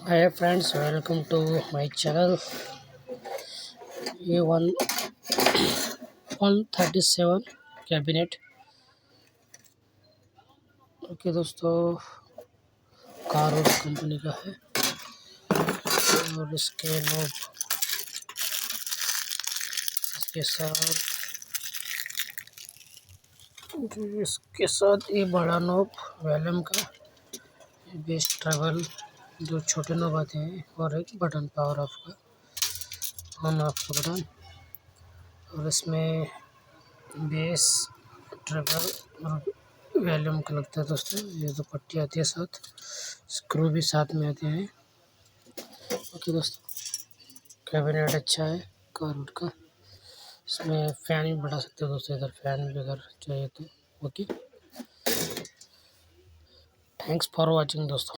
Hi friends, welcome to my channel. A1 137 cabinet. Okay दोस्तों, car और company का है और इसके नोब इसके साथ ये बड़ा नोब वॉल्यूम का, बेस ट्रैवल जो छोटे नोब आते हैं, और एक बटन पावर ऑफ का, ऑन ऑफ का बटन। और इसमें बेस ट्रैवल और वॉल्यूम का लगता है दोस्तों। ये जो पट्टी आती है साथ, स्क्रू भी साथ में आते हैं। ओके दोस्तों, कैबिनेट अच्छा है कार का। इसमें फ़ैन भी बढ़ा सकते हो दोस्तों, इधर फ़ैन भी अगर चाहिए तो। ओके, थैंक्स फॉर वाचिंग दोस्तों।